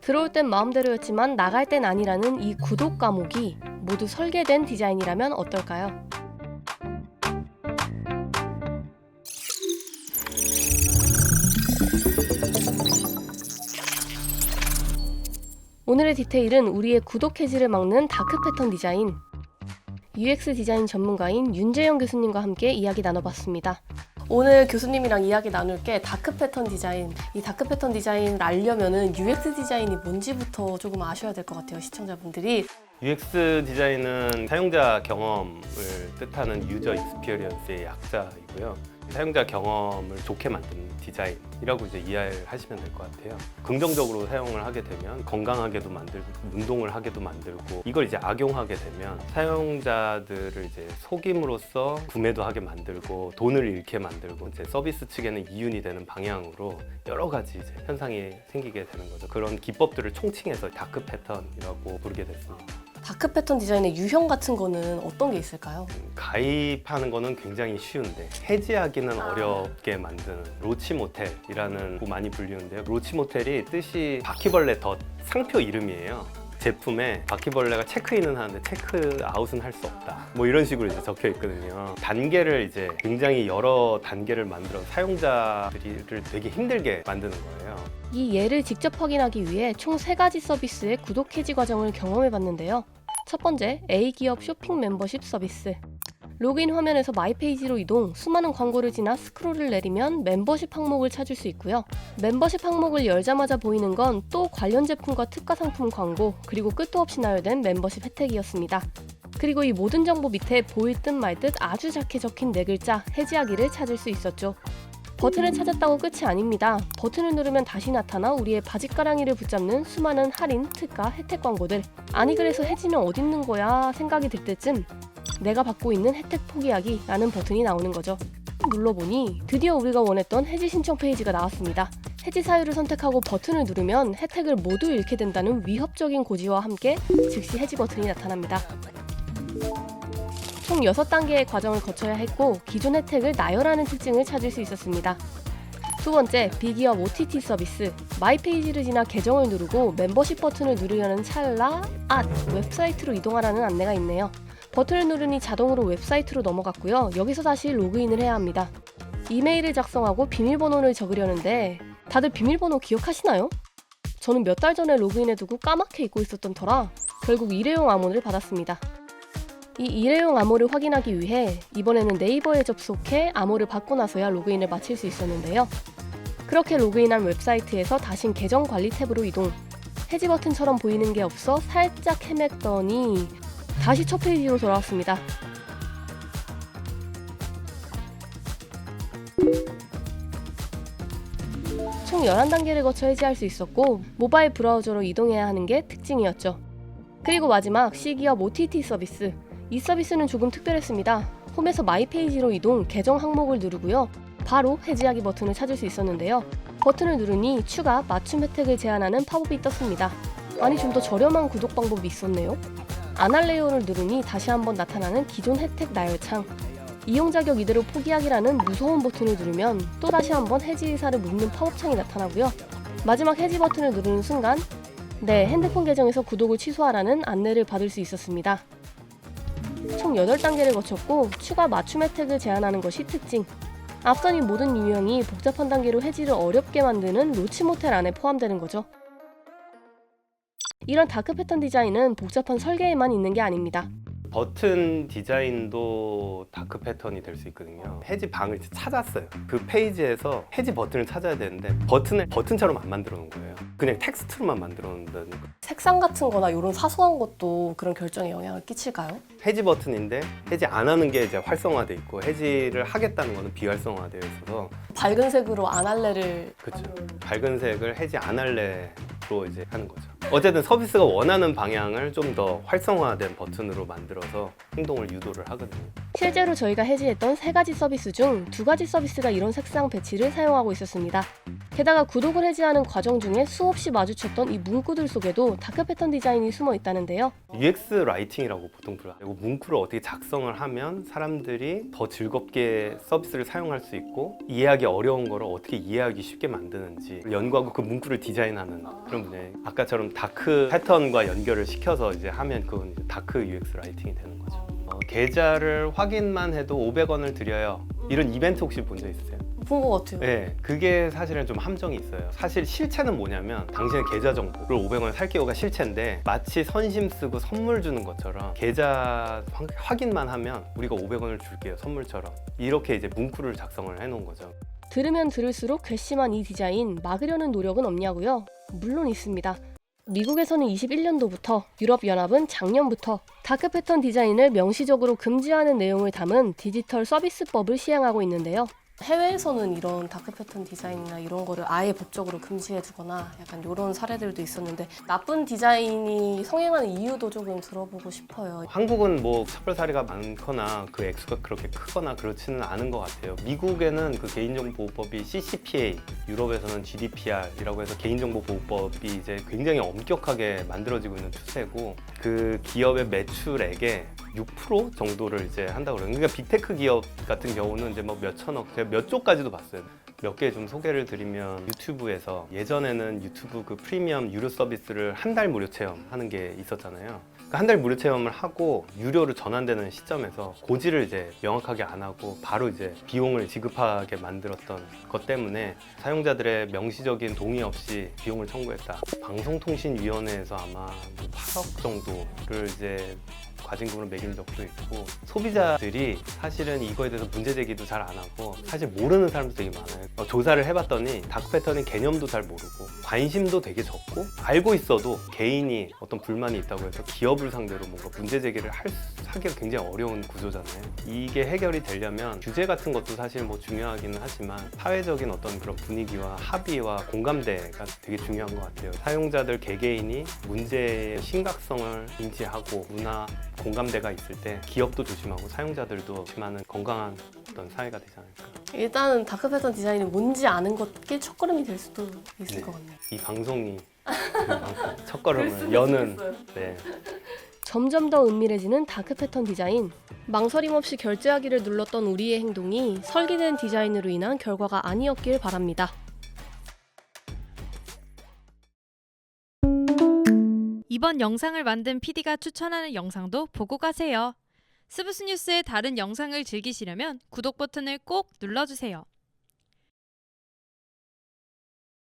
들어올 땐 마음대로였지만 나갈 땐 아니라는 이 구독 과목이 모두 설계된 디자인이라면 어떨까요? 오늘의 디테일은 우리의 구독 해지를 막는 다크 패턴 디자인. UX 디자인 전문가인 윤재영 교수님과 함께 이야기 나눠봤습니다. 오늘 교수님이랑 이야기 나눌 게 다크 패턴 디자인. 이 다크 패턴 디자인을 알려면은 UX 디자인이 뭔지부터 조금 아셔야 될 것 같아요, 시청자분들이. UX 디자인은 사용자 경험을 뜻하는 유저 익스피리언스의 약자이고요. 사용자 경험을 좋게 만드는 디자인이라고 이제 이해를 하시면 될 것 같아요. 긍정적으로 사용을 하게 되면 건강하게도 만들고 운동을 하게도 만들고, 이걸 이제 악용하게 되면 사용자들을 이제 속임으로써 구매도 하게 만들고 돈을 잃게 만들고, 이제 서비스 측에는 이윤이 되는 방향으로 여러 가지 이제 현상이 생기게 되는 거죠. 그런 기법들을 총칭해서 다크 패턴이라고 부르게 됐습니다. 다크 패턴 디자인의 유형 같은 거는 어떤 게 있을까요? 가입하는 거는 굉장히 쉬운데 해지하기는 어렵게 만드는 로치 모텔이라는 거 많이 불리는데요. 로치 모텔이 뜻이 바퀴벌레 덧 상표 이름이에요. 제품에 바퀴벌레가 체크인은 하는데 체크아웃은 할 수 없다, 뭐 이런 식으로 이제 적혀 있거든요. 단계를 이제 굉장히 여러 단계를 만들어 사용자들을 되게 힘들게 만드는 거예요. 이 예를 직접 확인하기 위해 총 3가지 서비스의 구독 해지 과정을 경험해 봤는데요. 첫 번째, A기업 쇼핑 멤버십 서비스. 로그인 화면에서 마이 페이지로 이동, 수많은 광고를 지나 스크롤을 내리면 멤버십 항목을 찾을 수 있고요. 멤버십 항목을 열자마자 보이는 건 또 관련 제품과 특가 상품 광고, 그리고 끝도 없이 나열된 멤버십 혜택이었습니다. 그리고 이 모든 정보 밑에 보일 듯 말 듯 아주 작게 적힌 4글자 해지하기를 찾을 수 있었죠. 버튼을 찾았다고 끝이 아닙니다. 버튼을 누르면 다시 나타나 우리의 바짓가랑이를 붙잡는 수많은 할인, 특가, 혜택 광고들. 아니 그래서 해지는 어딨는 거야 생각이 들 때쯤 내가 받고 있는 혜택 포기하기 라는 버튼이 나오는 거죠. 눌러보니 드디어 우리가 원했던 해지 신청 페이지가 나왔습니다. 해지 사유를 선택하고 버튼을 누르면 혜택을 모두 잃게 된다는 위협적인 고지와 함께 즉시 해지 버튼이 나타납니다. 총 6단계의 과정을 거쳐야 했고 기존 혜택을 나열하는 특징을 찾을 수 있었습니다. 두 번째, 비기업 OTT 서비스. 마이 페이지를 지나 계정을 누르고 멤버십 버튼을 누르려는 찰나 웹사이트로 이동하라는 안내가 있네요. 버튼을 누르니 자동으로 웹사이트로 넘어갔고요. 여기서 다시 로그인을 해야 합니다. 이메일을 작성하고 비밀번호를 적으려는데 다들 비밀번호 기억하시나요? 저는 몇 달 전에 로그인해두고 까맣게 잊고 있었던 터라 결국 일회용 암호를 받았습니다. 이 일회용 암호를 확인하기 위해 이번에는 네이버에 접속해 암호를 받고 나서야 로그인을 마칠 수 있었는데요. 그렇게 로그인한 웹사이트에서 다신 계정 관리 탭으로 이동. 해지 버튼처럼 보이는 게 없어 살짝 헤맸더니 다시 첫 페이지로 돌아왔습니다. 총 11단계를 거쳐 해지할 수 있었고 모바일 브라우저로 이동해야 하는 게 특징이었죠. 그리고 마지막 C기업 OTT 서비스. 이 서비스는 조금 특별했습니다. 홈에서 마이 페이지로 이동, 계정 항목을 누르고요. 바로 해지하기 버튼을 찾을 수 있었는데요. 버튼을 누르니 추가, 맞춤 혜택을 제한하는 팝업이 떴습니다. 아니 좀 더 저렴한 구독 방법이 있었네요. 안 할래요를 누르니 다시 한번 나타나는 기존 혜택 나열창. 이용 자격 이대로 포기하기라는 무서운 버튼을 누르면 또 다시 한번 해지 의사를 묻는 팝업창이 나타나고요. 마지막 해지 버튼을 누르는 순간 내 핸드폰 계정에서 구독을 취소하라는 안내를 받을 수 있었습니다. 총 8단계를 거쳤고 추가 맞춤 혜택을 제한하는 것이 특징. 앞선 이 모든 유형이 복잡한 단계로 해지를 어렵게 만드는 로치 모텔 안에 포함되는 거죠. 이런 다크 패턴 디자인은 복잡한 설계에만 있는 게 아닙니다. 버튼 디자인도 다크 패턴이 될 수 있거든요. 해지 방을 찾았어요. 그 페이지에서 해지 버튼을 찾아야 되는데 버튼을 버튼처럼 안 만들어 놓은 거예요. 그냥 텍스트로만 만들어 놓는다는 거예요. 색상 같은 거나 이런 사소한 것도 그런 결정에 영향을 끼칠까요? 해지 버튼인데 해지 안 하는 게 이제 활성화돼 있고 해지를 하겠다는 거는 비활성화되어 있어서, 밝은 색으로 안 할래를 그렇죠. 밝은 색을 해지 안 할래로 이제 하는 거죠. 어쨌든 서비스가 원하는 방향을 좀 더 활성화된 버튼으로 만들어서 행동을 유도를 하거든요. 실제로 저희가 해지했던 3가지 서비스 중 2가지 서비스가 이런 색상 배치를 사용하고 있었습니다. 게다가 구독을 해지하는 과정 중에 수없이 마주쳤던 이 문구들 속에도 다크 패턴 디자인이 숨어 있다는데요. UX 라이팅이라고 보통 불러요. 문구를 어떻게 작성을 하면 사람들이 더 즐겁게 서비스를 사용할 수 있고 이해하기 어려운 거를 어떻게 이해하기 쉽게 만드는지 연구하고 그 문구를 디자인하는 그런 분야예요. 아까처럼 다크 패턴과 연결을 시켜서 이제 하면 그건 이제 다크 UX 라이팅이 되는 거죠. 계좌를 확인만 해도 500원을 드려요. 이런 이벤트 혹시 본 적 있으세요? 본 것 같아요. 네, 그게 사실은 좀 함정이 있어요. 사실 실체는 뭐냐면 당신의 계좌 정보를 500원에 살게요가 실체인데 마치 선심 쓰고 선물 주는 것처럼 계좌 확인만 하면 우리가 500원을 줄게요, 선물처럼. 이렇게 이제 문구를 작성을 해놓은 거죠. 들으면 들을수록 괘씸한 이 디자인 막으려는 노력은 없냐고요? 물론 있습니다. 미국에서는 21년도부터, 유럽연합은 작년부터 다크 패턴 디자인을 명시적으로 금지하는 내용을 담은 디지털 서비스법을 시행하고 있는데요. 해외에서는 이런 다크 패턴 디자인이나 이런 거를 아예 법적으로 금지해두거나 약간 이런 사례들도 있었는데 나쁜 디자인이 성행하는 이유도 조금 들어보고 싶어요. 한국은 뭐 처벌 사례가 많거나 그 액수가 그렇게 크거나 그렇지는 않은 것 같아요. 미국에는 그 개인정보보호법이 CCPA, 유럽에서는 GDPR이라고 해서 개인정보보호법이 이제 굉장히 엄격하게 만들어지고 있는 추세고 그 기업의 매출액의 6% 정도를 이제 한다고 그래요. 그러니까 빅테크 기업 같은 경우는 이제 뭐 몇천억, 제가 몇 조까지도 봤어요. 몇 개 좀 소개를 드리면 유튜브에서 예전에는 유튜브 그 프리미엄 유료 서비스를 한 달 무료 체험하는 게 있었잖아요. 한 달 무료 체험을 하고 유료로 전환되는 시점에서 고지를 이제 명확하게 안 하고 바로 이제 비용을 지급하게 만들었던 것 때문에 사용자들의 명시적인 동의 없이 비용을 청구했다. 방송통신위원회에서 아마 8억 정도를 이제 과징금으로 매긴 적도 있고 소비자들이 사실은 이거에 대해서 문제 제기도 잘 안 하고 사실 모르는 사람도 되게 많아요. 조사를 해봤더니 다크 패턴의 개념도 잘 모르고 관심도 되게 적고 알고 있어도 개인이 어떤 불만이 있다고 해서 기업을 상대로 뭔가 문제 제기를 하기가 굉장히 어려운 구조잖아요. 이게 해결이 되려면 규제 같은 것도 사실 뭐 중요하기는 하지만 사회적인 어떤 그런 분위기와 합의와 공감대가 되게 중요한 것 같아요. 사용자들 개개인이 문제의 심각성을 인지하고 문화 공감대가 있을 때 기업도 조심하고 사용자들도 조심하는 건강한 어떤 사회가 되지 않을까. 일단은 다크 패턴 디자인이 뭔지 아는 것이 첫걸음이 될 수도 있을 네. 것 같네요. 이 방송이 첫걸음을 여는 네. 점점 더 은밀해지는 다크 패턴 디자인. 망설임 없이 결제하기를 눌렀던 우리의 행동이 설계된 디자인으로 인한 결과가 아니었길 바랍니다. 이번 영상을 만든 PD가 추천하는 영상도 보고 가세요. 스브스 뉴스의 다른 영상을 즐기시려면 구독 버튼을 꼭 눌러주세요.